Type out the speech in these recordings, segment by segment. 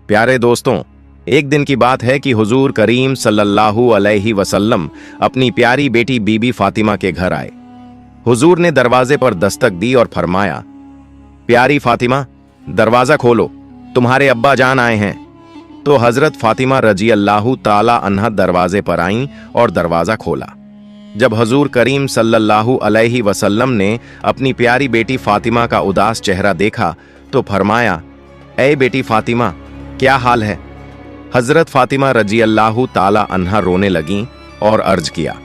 प्यारे दोस्तों, एक दिन की बात है कि हुजूर करीम सल्लल्लाहु अलैहि वसल्लम अपनी प्यारी बेटी बीबी फातिमा के घर आए। हुजूर ने दरवाजे पर दस्तक दी और फरमाया, प्यारी फातिमा, दरवाजा खोलो, तुम्हारे अब्बा जान आए हैं। तो हजरत फातिमा रजी अल्लाह ताला अन्हा दरवाजे पर आईं और दरवाजा खोला। जब हुजूर करीम सल्लल्लाहु अलैहि वसल्लम ने अपनी प्यारी बेटी फातिमा का उदास चेहरा देखा तो फरमाया, ऐ बेटी फातिमा, क्या हाल है? हजरत फातिमा रजी अल्लाह ताला अन्हा रोने लगीं और अर्ज किया,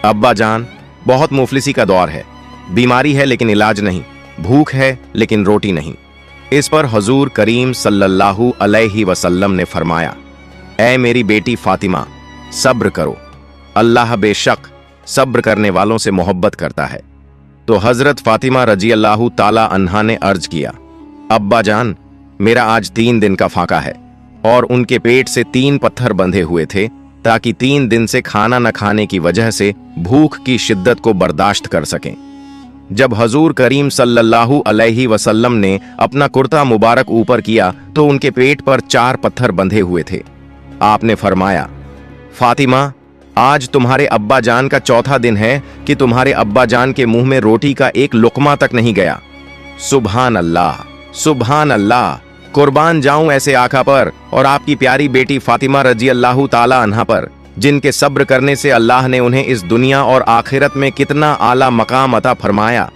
अब्बा जान, बहुत मुफलिसी का दौर है, बीमारी है लेकिन इलाज नहीं, भूख है लेकिन रोटी नहीं। इस पर हुजूर करीम सल्लल्लाहु अलैहि वसल्लम ने फरमाया, ऐ मेरी बेटी फातिमा, सब्र करो, अल्लाह बेशक सब्र करने वालों से मोहब्बत करता है। तो हजरत फातिमा रजी अल्लाह ताला अन्हा ने अर्ज किया, अब्बा जान, मेरा आज 3 दिन का फाका है और उनके पेट से 3 पत्थर बंधे हुए थे ताकि 3 दिन से खाना न खाने की वजह से भूख की शिद्दत को बर्दाश्त कर सकें। जब हुजूर करीम सल्लल्लाहु अलैहि वसल्लम ने अपना कुर्ता मुबारक ऊपर किया तो उनके पेट पर 4 पत्थर बंधे हुए थे। आपने फरमाया, फातिमा, आज तुम्हारे अब्बा जान का 4था दिन है कि तुम्हारे अब्बा जान के मुंह में रोटी का एक लुकमा तक नहीं गया। सुभान अल्लाह, सुभान अल्लाह, कुर्बान जाऊं ऐसे आका पर और आपकी प्यारी बेटी फातिमा रजी अल्लाह ताला अन्हा पर, जिनके सब्र करने से अल्लाह ने उन्हें इस दुनिया और आखिरत में कितना आला मकाम अता फरमाया।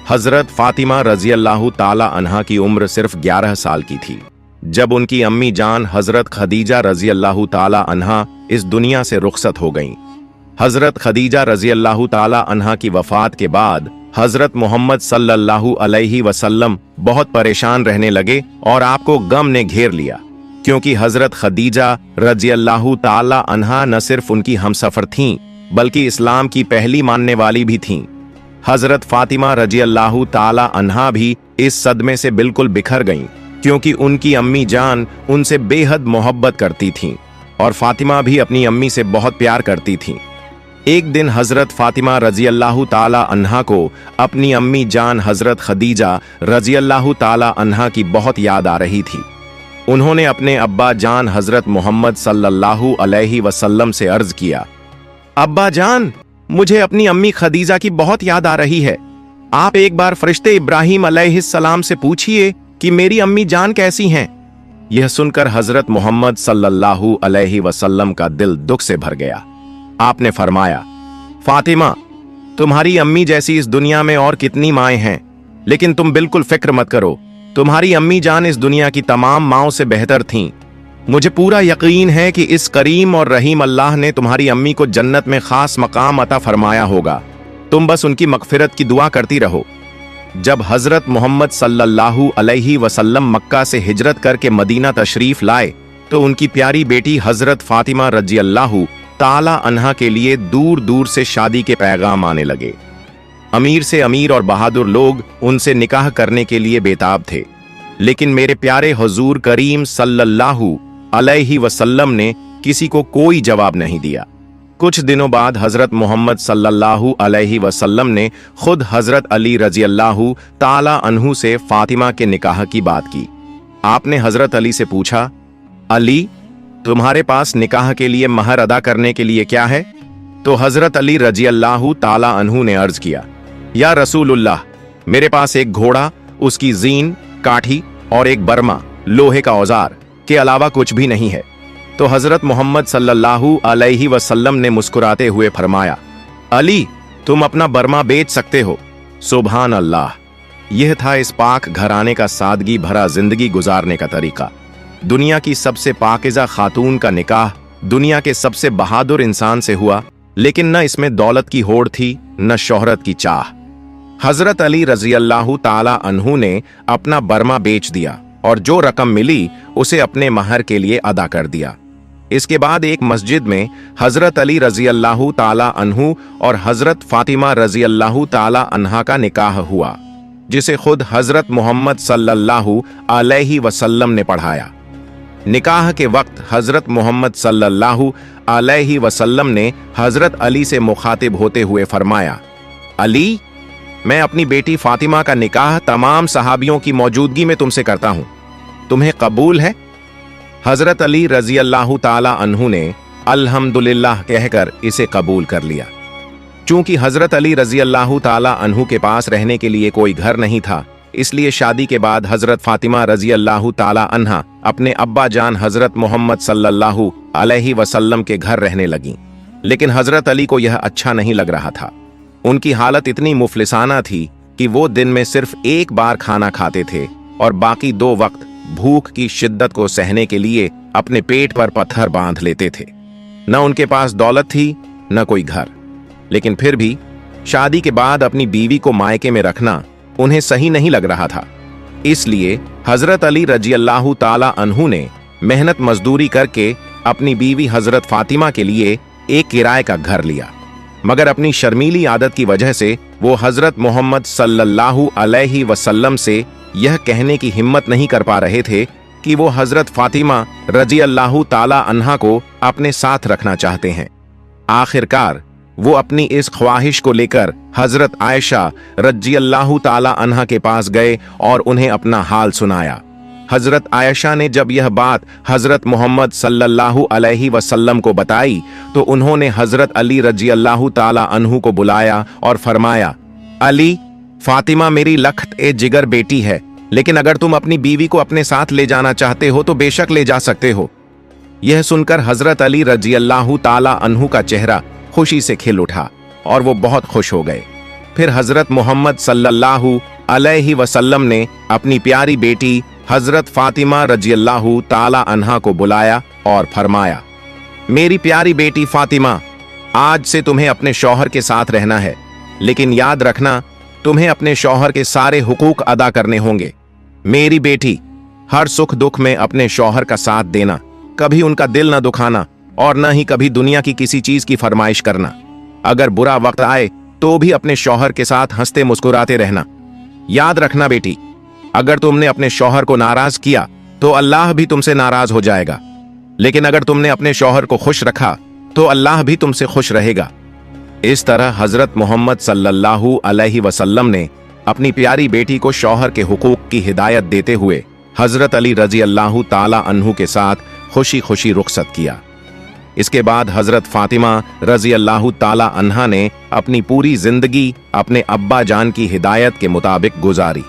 हजरत फातिमा रजी अल्लाह ताला अन्हा की उम्र सिर्फ 11 साल की थी जब उनकी अम्मी जान हजरत खदीजा रजी अल्लाह ताला अन्हा इस दुनिया से रुखसत हो गईं। हजरत खदीजा रजी अल्लाह ताला अन्हा की वफात के बाद हजरत मोहम्मद सल्लल्लाहु अलैहि वसल्लम बहुत परेशान रहने लगे और आपको गम ने घेर लिया, क्योंकि हजरत खदीजा रजी अल्लाह ताला अन्हा न सिर्फ उनकी हमसफर थीं बल्कि इस्लाम की पहली मानने वाली भी थीं। हजरत फातिमा रजी अल्लाह ताला अन्हा भी इस सदमे से बिल्कुल बिखर गईं, क्योंकि उनकी अम्मी जान उनसे बेहद मोहब्बत करती थीं और फातिमा भी अपनी अम्मी से बहुत प्यार करती थीं। एक दिन हजरत फातिमा रजी अल्लाह ताला अन्हा को अपनी अम्मी जान हजरत खदीजा रजी अल्लाह ताला अन्हा की बहुत याद आ रही थी। उन्होंने अपने अब्बा जान हजरत मोहम्मद सल्लल्लाहु अलैहि वसल्लम से अर्ज किया, अब्बा जान, मुझे अपनी अम्मी खदीजा की बहुत याद आ रही है। आप एक बार फरिश्ते इब्राहिम अलैहिस्सलाम से पूछिए कि मेरी अम्मी जान कैसी हैं। यह सुनकर हजरत मोहम्मद सल्लल्लाहु अलैहि वसल्लम का दिल दुख से भर गया। आपने फरमाया, फातिमा, तुम्हारी अम्मी जैसी इस दुनिया में और कितनी माएं हैं, लेकिन तुम बिल्कुल फिक्र मत करो, तुम्हारी अम्मी जान इस दुनिया की तमाम माओं से बेहतर थीं। मुझे पूरा यकीन है कि इस करीम और रहीम अल्लाह ने तुम्हारी अम्मी को जन्नत में खास मकाम अता फरमाया होगा। तुम बस उनकी मगफिरत की दुआ करती रहो। जब हजरत मोहम्मद सल्लल्लाहु अलैहि वसल्लम मक्का से हिजरत करके मदीना तशरीफ लाए तो उनकी प्यारी बेटी हजरत फातिमा रजी अल्लाह ताला अन्हा के लिए दूर दूर से शादी के पैगाम आने लगे। अमीर से अमीर और बहादुर लोग उनसे निकाह करने के लिए बेताब थे, लेकिन मेरे प्यारे हुजूर करीम सल्लल्लाहु अलैहि वसल्लम ने किसी को कोई जवाब नहीं दिया। कुछ दिनों बाद हजरत मोहम्मद सल्लल्लाहु अलैहि वसल्लम ने खुद हजरत अली रजी अल्लाह ताला अन्हु से फातिमा के निकाह की बात की। आपने हजरत अली से पूछा, अली, तुम्हारे पास निकाह के लिए महर अदा करने के लिए क्या है? तो हजरत अली रजी अल्लाह ताला अन्हु ने अर्ज किया, या रसूलुल्लाह, मेरे पास एक घोड़ा, उसकी जीन, काठी और एक बर्मा लोहे का औजार के अलावा कुछ भी नहीं है। तो हजरत मोहम्मद सल्लल्लाहु अलैहि वसल्लम ने मुस्कुराते हुए फरमाया, अली, तुम अपना बर्मा बेच सकते हो। सुभान अल्लाह। यह था इस पाक घराने का सादगी भरा जिंदगी गुजारने का तरीका। दुनिया की सबसे पाकिज़ा खातून का निकाह दुनिया के सबसे बहादुर इंसान से हुआ, लेकिन न इसमें दौलत की होड़ थी न शोहरत की चाह। हजरत अली रजी अल्लाह ताला अन्हु ने अपना बर्मा बेच दिया और जो रकम मिली उसे अपने महर के लिए अदा कर दिया। इसके बाद एक मस्जिद में हजरत अली रजी अल्लाह ताला अन्हु और हजरत फातिमा रजी अल्लाह ताला अन्हा का निकाह हुआ, जिसे खुद हजरत मोहम्मद सल्लल्लाहु अलैहि वसल्लम ने पढ़ाया। निकाह के वक्त हजरत मोहम्मद सल्लल्लाहु अलैहि वसल्लम ने हजरत अली से मुखातिब होते हुए फरमाया, अली, मैं अपनी बेटी फातिमा का निकाह तमाम सहाबियों की मौजूदगी में तुमसे करता हूं, तुम्हें कबूल है? हजरत अली रजी अल्लाह ताला अन्हु ने अल्हम्दुलिल्लाह कहकर इसे कबूल कर लिया। चूंकि हजरत अली रजी अल्लाह ताला अन्हु के पास रहने के लिए कोई घर नहीं था, इसलिए शादी के बाद हजरत फातिमा रजी अल्लाह ताला अन्हा अपने अब्बा जान हजरत मोहम्मद सल्लल्लाहु अलैहि वसल्लम के घर रहने लगीं। लेकिन हजरत अली को यह अच्छा नहीं लग रहा था। उनकी हालत इतनी मुफलिसाना थी कि वो दिन में सिर्फ एक बार खाना खाते थे और बाकी 2 वक्त भूख की शिद्दत को सहने के लिए अपने पेट पर पत्थर बांध लेते थे। न उनके पास दौलत थी न कोई घर, लेकिन फिर भी शादी के बाद अपनी बीवी को मायके में रखना उन्हें सही नहीं लग रहा था। इसलिए हजरत अली रजी अल्लाह ताला अन्हु ने मेहनत मजदूरी करके अपनी बीवी हजरत फातिमा के लिए एक किराए का घर लिया। मगर अपनी शर्मीली आदत की वजह से वो हजरत मोहम्मद सल्लल्लाहु अलैहि वसल्लम से यह कहने की हिम्मत नहीं कर पा रहे थे कि वो हजरत फातिमा रजी अल्लाह ताला अन्हा को अपने साथ रखना चाहते हैं। आखिरकार वो अपनी इस ख्वाहिश को लेकर हजरत आयशा रजी अल्लाह ताला अन्हा के पास गए और उन्हें अपना हाल सुनाया। हजरत आयशा ने जब यह बात हजरत मोहम्मद सल्लल्लाहु अलैहि वसल्लम को बताई तो उन्होंने हजरत अली रजी अल्लाह ताला अन्हु को बुलाया और फरमाया, अली, फातिमा मेरी लख्त ए जिगर बेटी है, लेकिन अगर तुम अपनी बीवी को अपने साथ ले जाना चाहते हो तो बेशक ले जा सकते हो। यह सुनकर हजरत अली रजी अल्लाह ताला अन्हु का चेहरा खुशी से खिल उठा और वो बहुत खुश हो गए। फिर हजरत मोहम्मद सल्लल्लाहु अलैहि वसल्लम ने अपनी प्यारी बेटी हजरत फातिमा रजी अल्लाह ताला अन्हा को बुलाया और फरमाया, मेरी प्यारी बेटी फातिमा, आज से तुम्हें अपने शौहर के साथ रहना है, लेकिन याद रखना तुम्हें अपने शौहर के सारे हुकूक अदा करने होंगे। मेरी बेटी, हर सुख दुख में अपने शौहर का साथ देना, कभी उनका दिल न दुखाना और न ही कभी दुनिया की किसी चीज की फरमाइश करना। अगर बुरा वक्त आए तो भी अपने शौहर के साथ हंसते मुस्कुराते रहना। याद रखना बेटी, अगर तुमने अपने शौहर को नाराज किया तो अल्लाह भी तुमसे नाराज हो जाएगा, लेकिन अगर तुमने अपने शौहर को खुश रखा तो अल्लाह भी तुमसे खुश रहेगा। इस तरह हजरत मोहम्मद सल्लल्लाहु अलैहि वसल्लम ने अपनी प्यारी बेटी को शौहर के हुकूक की हिदायत देते हुए हजरत अली रजी अल्लाह ताला अन्हु के साथ खुशी खुशी रुखसत किया। इसके बाद हजरत फातिमा रजी अल्लाह ताला अन्हा ने अपनी पूरी जिंदगी अपने अब्बा जान की हिदायत के मुताबिक गुजारी।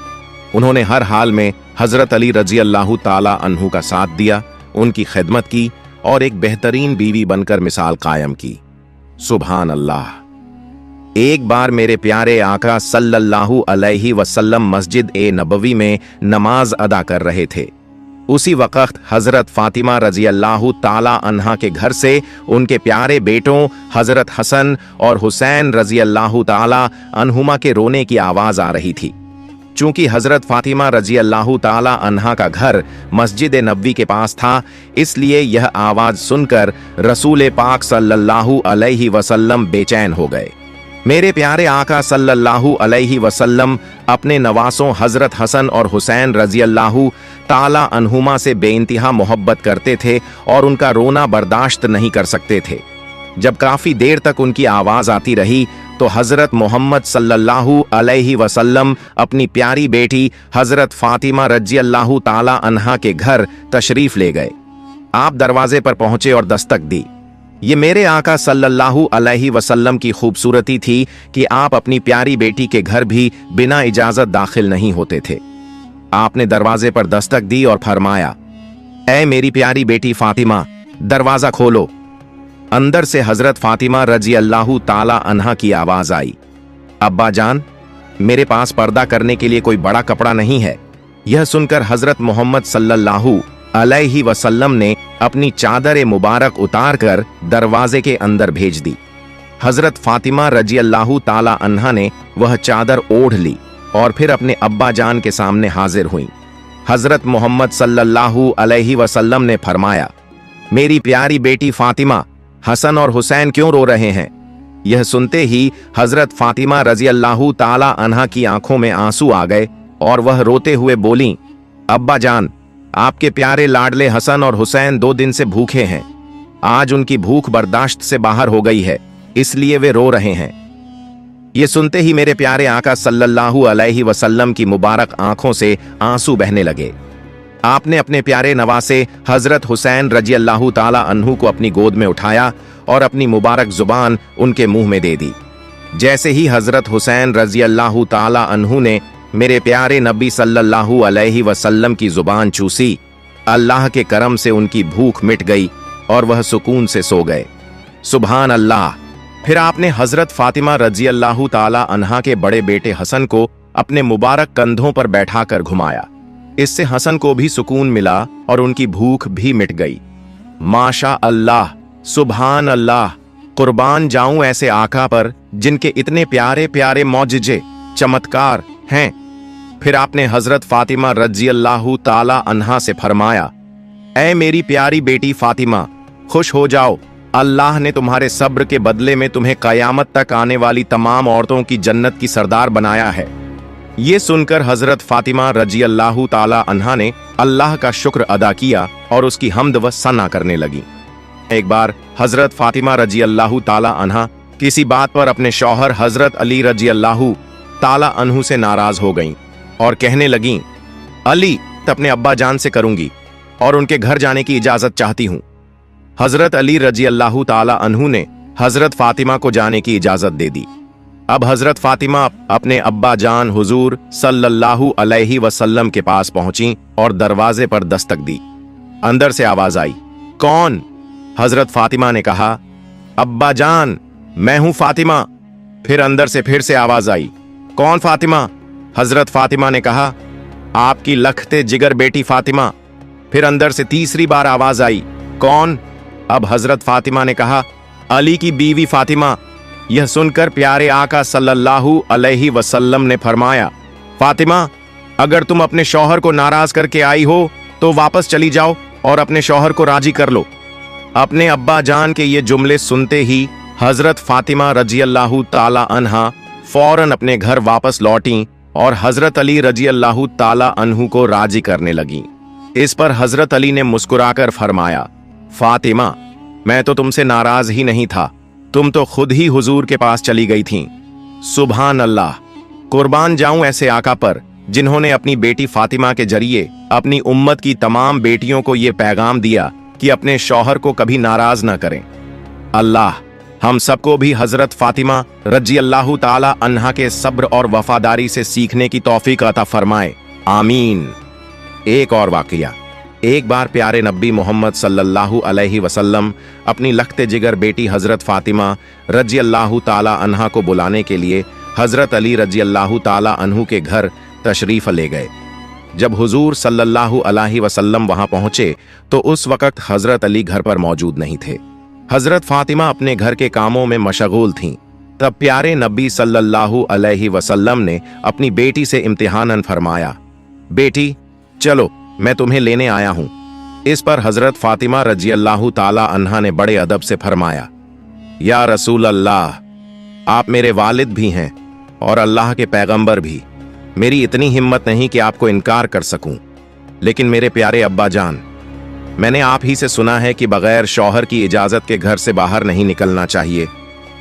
उन्होंने हर हाल में हजरत अली रजी अल्लाह ताला अन्हु का साथ दिया, उनकी खिदमत की और एक बेहतरीन बीवी बनकर मिसाल कायम की। सुभान अल्लाह। एक बार मेरे प्यारे आका सल्लल्लाहु अलैहि वसल्लम मस्जिद ए नबवी में नमाज अदा कर रहे थे। उसी वक्त हजरत फातिमा रजी अल्लाह ताला अन्हा के घर से उनके प्यारे बेटों हजरत हसन और हुसैन रजी अल्लाह ताला अन्हुमा के रोने की आवाज आ रही थी। चूंकि हजरत फातिमा रजी अल्लाह ताला अन्हा का घर मस्जिद नबवी के पास था, इसलिए यह आवाज सुनकर रसूल पाक सल्लल्लाहु अलैहि वसल्लम बेचैन हो गए। मेरे प्यारे आका सल्लल्लाहु अलैहि वसल्लम अपने नवासों हजरत हसन और हुसैन रजी अल्लाह ताला अन्हुमा से बेइंतहा मोहब्बत करते थे और उनका रोना बर्दाश्त नहीं कर सकते थे। जब काफी देर तक उनकी आवाज आती रही तो हजरत मोहम्मद सल्लल्लाहु अलैहि वसल्लम अपनी प्यारी बेटी हजरत फातिमा रजी अल्लाह ताला अन्हा के घर तशरीफ ले गए। आप दरवाजे पर पहुंचे और दस्तक दी। ये मेरे आका सल्लल्लाहु अलैहि वसल्लम की खूबसूरती थी कि आप अपनी प्यारी बेटी के घर भी बिना इजाजत दाखिल नहीं होते थे। आपने दरवाजे पर दस्तक दी और फरमाया, ऐ मेरी प्यारी बेटी फातिमा, दरवाजा खोलो। अंदर से हजरत फातिमा रजी अल्लाह ताला अन्हा की आवाज आई, अब्बा जान, मेरे पास पर्दा करने के लिए कोई बड़ा कपड़ा नहीं है। यह सुनकर हजरत मोहम्मद सल्लल्लाहु अलैहि वसल्लम ने अपनी चादर मुबारक उतार कर दरवाजे के अंदर भेज दी। हजरत फातिमा रजी अल्लाह ताला अन्हा ने वह चादर ओढ़ ली और फिर अपने अब्बा जान के सामने हाजिर हुई। हजरत मोहम्मद सल्लल्लाहु अलैहि वसल्लम ने फरमाया, मेरी प्यारी बेटी फातिमा, हसन और हुसैन क्यों रो रहे हैं? यह सुनते ही हजरत फातिमा रजी अल्लाह ताला अन्हा की आंखों में आंसू आ गए और वह रोते हुए बोली, अब्बा जान, आपके प्यारे लाडले हसन और हुसैन 2 दिन से भूखे हैं। आज उनकी भूख बर्दाश्त से बाहर हो गई है, इसलिए वे रो रहे हैं। ये सुनते ही मेरे प्यारे आका सल्लल्लाहु अलैहि वसल्लम की मुबारक आंखों से आंसू बहने लगे। आपने अपने प्यारे नवासे हजरत हुसैन रजी अल्लाह ताला अन्हु को अपनी गोद में उठाया और अपनी मुबारक जुबान उनके मुंह में दे दी। जैसे ही हजरत हुसैन रजी अल्लाह ताला अन्हु ने मेरे प्यारे नबी सल्लल्लाहु अलैहि वसल्लम की जुबान चूसी, अल्लाह के करम से उनकी भूख मिट गई और वह सुकून से सो गए। सुभान अल्लाह। फिर आपने हजरत फातिमा रजी अल्लाह ताला अन्हा के बड़े बेटे हसन को अपने मुबारक कंधों पर बैठाकर घुमाया। इससे हसन को भी सुकून मिला और उनकी भूख भी मिट गई। माशा अल्लाह, सुभान अल्लाह। कुर्बान जाऊं ऐसे आका पर जिनके इतने प्यारे प्यारे मौजिजे चमत्कार हैं। फिर आपने हजरत फातिमा रजी अल्लाह ताला अन्हा से फरमाया, ऐ मेरी प्यारी बेटी फातिमा, खुश हो जाओ, अल्लाह ने तुम्हारे सब्र के बदले में तुम्हें कयामत तक आने वाली तमाम औरतों की जन्नत की सरदार बनाया है। ये सुनकर हजरत फातिमा रजी अल्लाह ताला अन्हा ने अल्लाह का शुक्र अदा किया और उसकी हम्द व सना करने लगी। एक बार हजरत फातिमा रजी अल्लाह ताला अन्हा किसी बात पर अपने शौहर हजरत अली रजी अल्लाह ताला अन्हु से नाराज हो गईं और कहने लगीं, अली अपने अब्बा जान से करूंगी और उनके घर जाने की इजाजत चाहती हूं। हजरत अली रजी अल्लाह ताला अन्हु ने हजरत फातिमा को जाने की इजाजत दे दी। अब हजरत फातिमा अपने अब्बा जान हुजूर सल्लल्लाहु अलैहि वसल्लम के पास पहुंची और दरवाजे पर दस्तक दी। अंदर से आवाज आई, कौन? हजरत फातिमा ने कहा, अब्बा जान, मैं हूं फातिमा। फिर अंदर से फिर से आवाज आई, कौन फातिमा? हजरत फातिमा ने कहा, आपकी लखते जिगर बेटी फातिमा। फिर अंदर से तीसरी बार आवाज आई, कौन? अब हजरत फातिमा ने कहा, अली की बीवी फातिमा। यह सुनकर प्यारे आका सल्लल्लाहु अलैहि वसल्लम ने फरमाया, फातिमा, अगर तुम अपने शौहर को नाराज करके आई हो तो वापस चली जाओ और अपने शौहर को राजी कर लो। अपने अब्बा जान के ये जुमले सुनते ही हजरत फातिमा रजी अल्लाह ताला अन्हा फौरन अपने घर वापस लौटी और हजरत अली रजी अल्लाह ताला अन्हु को राजी करने लगी। इस पर हजरत अली ने मुस्कुराकर फरमाया, फातिमा, मैं तो तुमसे नाराज ही नहीं था, तुम तो खुद ही हुजूर के पास चली गई थीं। सुभान अल्लाह। कुर्बान जाऊं ऐसे आका पर जिन्होंने अपनी बेटी फातिमा के जरिए अपनी उम्मत की तमाम बेटियों को यह पैगाम दिया कि अपने शौहर को कभी नाराज ना करें। अल्लाह हम सबको भी हजरत फातिमा रजी अल्लाह ताला अन्हा के सब्र और वफादारी से सीखने की तौफीक अता फरमाए, आमीन। एक और वाकया। एक बार प्यारे नबी मोहम्मद सल्लल्लाहु अलैहि वसल्लम अपनी लखते जिगर बेटी हजरत फातिमा रजी अल्लाह ताला अन्हा को बुलाने के लिए हजरत अली रजी अल्लाह ताला अन्हु के घर तशरीफ ले गए। जब हुजूर सल्लल्लाहु अलैहि वसल्लम वहां पहुंचे तो उस वक्त हजरत अली घर पर मौजूद नहीं थे। हजरत फातिमा अपने घर के कामों में मशगूल थीं। तब प्यारे नबी सल्लल्लाहु अलैहि वसल्लम ने अपनी बेटी से इम्तिहानन फरमाया, बेटी चलो मैं तुम्हें लेने आया हूं। इस पर हजरत फातिमा रजी अल्लाह ताला अन्हा ने बड़े अदब से फरमाया, या रसूल अल्लाह, आप मेरे वालिद भी हैं और अल्लाह के पैगंबर भी। मेरी इतनी हिम्मत नहीं कि आपको इनकार कर सकूं, लेकिन मेरे प्यारे अब्बा जान, मैंने आप ही से सुना है कि बगैर शौहर की इजाजत के घर से बाहर नहीं निकलना चाहिए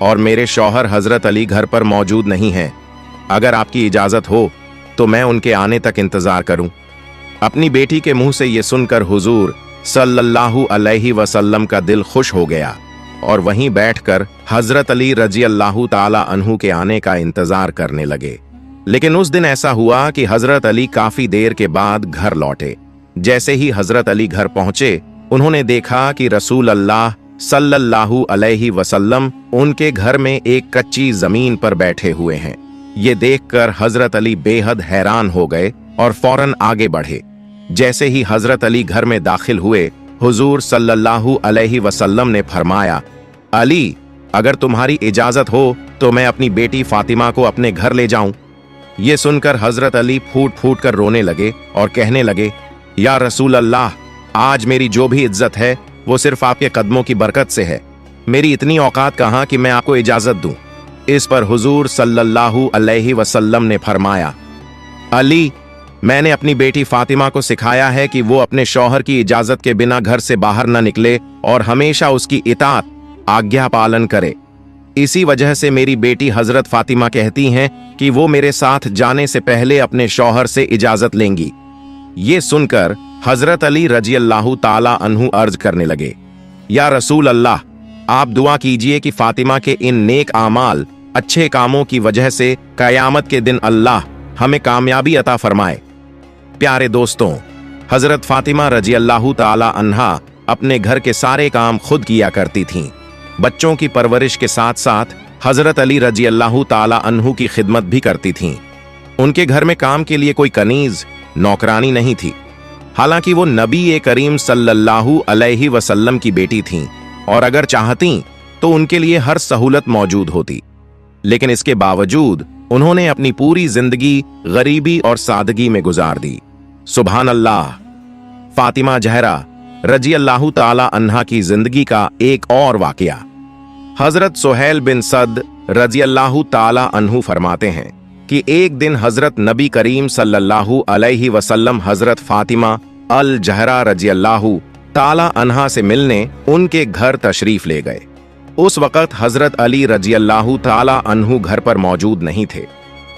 और मेरे शौहर हजरत अली घर पर मौजूद नहीं हैं। अगर आपकी इजाजत हो तो मैं उनके आने तक इंतजार करूं। अपनी बेटी के मुंह से यह सुनकर हुजूर सल्लल्लाहु अलैहि वसल्लम का दिल खुश हो गया और वहीं बैठकर हजरत अली रजी अल्लाह ताला अन्हु के आने का इंतजार करने लगे। लेकिन उस दिन ऐसा हुआ कि हजरत अली काफी देर के बाद घर लौटे। जैसे ही हजरत अली घर पहुंचे, उन्होंने देखा कि रसूल अल्लाह सल्लल्लाहु अलैहि वसल्लम उनके घर में एक कच्ची जमीन पर बैठे हुए हैं। ये देखकर हजरत अली बेहद हैरान हो गए और फौरन आगे बढ़े। जैसे ही हजरत अली घर में दाखिल हुए, हुजूर सल्लल्लाहु अलैहि वसल्लम ने फरमाया, अली, अगर तुम्हारी इजाजत हो तो मैं अपनी बेटी फातिमा को अपने घर ले जाऊं। ये सुनकर हजरत अली फूट फूट कर रोने लगे और कहने लगे, या रसूल अल्लाह, आज मेरी जो भी इज्जत है वो सिर्फ आपके कदमों की बरकत से है। मेरी इतनी औकात कहां कि मैं आपको इजाजत दूं। इस पर हुजूर सल्लल्लाहु अलैहि वसल्लम ने फरमाया, अली, मैंने अपनी बेटी फातिमा को सिखाया है कि वो अपने शौहर की इजाजत के बिना घर से बाहर न निकले और हमेशा उसकी इताअत, आज्ञा पालन करे। इसी वजह से मेरी बेटी हजरत फातिमा कहती हैं कि वो मेरे साथ जाने से पहले अपने शौहर से इजाजत लेंगी। ये सुनकर हजरत अली रजी अल्लाह ताला अन्हु अर्ज करने लगे, या रसूल अल्लाह, आप दुआ कीजिए कि फातिमा के इन नेक आमाल, अच्छे कामों की वजह से कयामत के दिन अल्लाह हमें कामयाबी अता फरमाए। प्यारे दोस्तों, हजरत फातिमा रजी अल्लाह ताला अन्हा अपने घर के सारे काम खुद किया करती थीं। बच्चों की परवरिश के साथ साथ हजरत अली रजी अल्लाह ताला अन्हु की खिदमत भी करती थीं। उनके घर में काम के लिए कोई कनीज, नौकरानी नहीं थी। हालांकि वो नबी करीम सल्लल्लाहु अलैहि वसल्लम की बेटी थीं और अगर चाहती तो उनके लिए हर सहूलत मौजूद होती, लेकिन इसके बावजूद उन्होंने अपनी पूरी जिंदगी गरीबी और सादगी में गुजार दी। सुभान अल्लाह। फातिमा जहरा रजी अल्लाह ताला अन्हा की जिंदगी का एक और वाकया। हजरत सुहैल बिन सद रजी अल्लाह ताला अन्हु फरमाते हैं कि एक दिन हजरत नबी करीम सल्लल्लाहु अलैहि वसल्लम हजरत फातिमा अल जहरा रजी अल्लाह ताला अन्हा से मिलने उनके घर तशरीफ ले गए। उस वक़्त हजरत अली रजी अल्लाह ताला अन्हु घर पर मौजूद नहीं थे।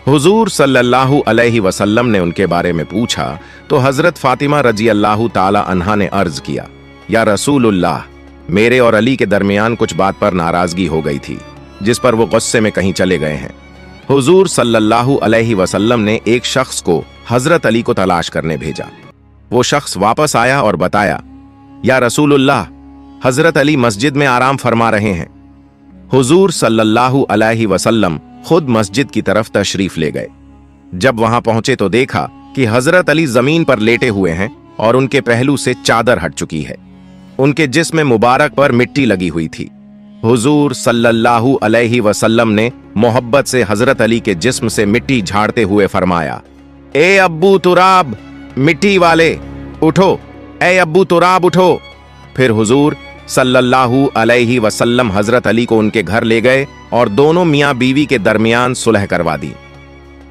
हुजूर सल्लल्लाहु अलैहि वसल्लम ने उनके बारे में पूछा तो हजरत फातिमा रजी अल्लाह ताला अन्हा ने अर्ज किया, या रसूलुल्लाह, मेरे और अली के दरमियान कुछ बात पर नाराजगी हो गई थी, जिस पर वो गुस्से में कहीं चले गए हैं। हुजूर सल्लल्लाहु अलैहि वसल्लम ने एक शख्स को हजरत अली को तलाश करने भेजा। वो शख्स वापस आया और बताया, या रसूलुल्लाह, हजरत अली मस्जिद में आराम फरमा रहे हैं। हुजूर सल्लल्लाहु अलैहि वसल्लम खुद मस्जिद की तरफ तशरीफ ले गए। जब वहां पहुंचे तो देखा कि हजरत अली जमीन पर लेटे हुए हैं और उनके पहलू से चादर हट चुकी है। उनके जिस्म मुबारक पर मिट्टी लगी हुई थी। हुजूर सल्लल्लाहु अलैहि वसल्लम ने मोहब्बत से हजरत अली के जिस्म से मिट्टी झाड़ते हुए फरमाया, ए अब्बू तुराब, मिट्टी वाले उठो, ए अब्बू तुराब उठो। फिर हुजूर सल्लल्लाहु अलैहि वसल्लम हजरत अली को उनके घर ले गए और दोनों मियां बीवी के दरमियान सुलह करवा दी।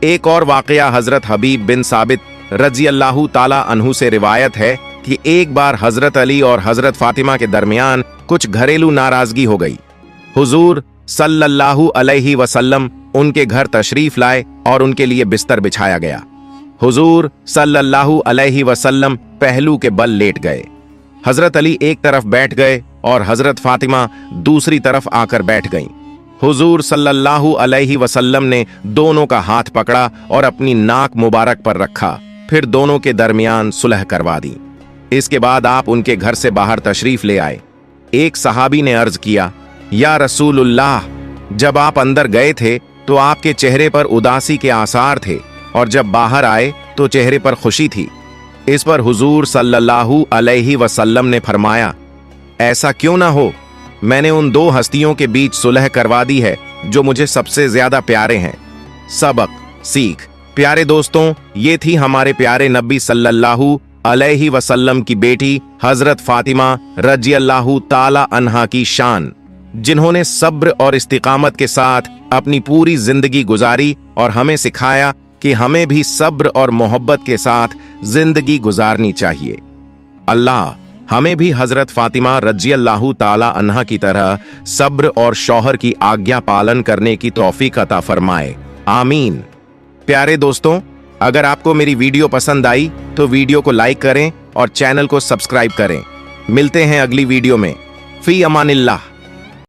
एक और वाकया हजरत हबीब बिन साबित रजी अल्लाह ताला अन्हु से रिवायत है कि एक बार हजरत अली और हजरत फातिमा के दरमियान कुछ घरेलू नाराजगी हो गई। हुजूर सल्लल्लाहु अलैहि वसल्लम उनके घर तशरीफ लाए और उनके लिए बिस्तर बिछाया गया। हुजूर सल्लल्लाहु अलैहि वसल्लम पहलू के बल लेट गए। हजरत अली एक तरफ बैठ गए और हजरत फातिमा दूसरी तरफ आकर बैठ गईं। हुजूर सल्लल्लाहु अलैहि वसल्लम ने दोनों का हाथ पकड़ा और अपनी नाक मुबारक पर रखा, फिर दोनों के दरमियान सुलह करवा दी। इसके बाद आप उनके घर से बाहर तशरीफ ले आए। एक सहाबी ने अर्ज किया, या रसूलुल्लाह, जब आप अंदर गए थे तो आपके चेहरे पर उदासी के आसार थे और जब बाहर आए तो चेहरे पर खुशी थी। इस पर हुजूर सल्लल्लाहु अलैहि वसल्लम ने फरमाया, ऐसा क्यों ना हो, मैंने उन दो हस्तियों के बीच सुलह करवा दी है जो मुझे सबसे ज्यादा प्यारे हैं। सबक सीख। प्यारे दोस्तों, ये थी हमारे प्यारे नबी सल्लल्लाहु अलैहि वसल्लम की बेटी हजरत फातिमा रजी अल्लाह ताला अन्हा की शान, जिन्होंने सब्र और इस्तिकामत के साथ अपनी पूरी जिंदगी गुजारी और हमें सिखाया कि हमें भी सब्र और मोहब्बत के साथ जिंदगी गुजारनी चाहिए। अल्लाह हमें भी हजरत फातिमा रजी अल्लाह ताला अन्हा की तरह सब्र और शौहर की आज्ञा पालन करने की तौफीक अता फरमाए। आमीन। प्यारे दोस्तों, अगर आपको मेरी वीडियो पसंद आई तो वीडियो को लाइक करें और चैनल को सब्सक्राइब करें। मिलते हैं अगली वीडियो में। फी अमानिल्लाह।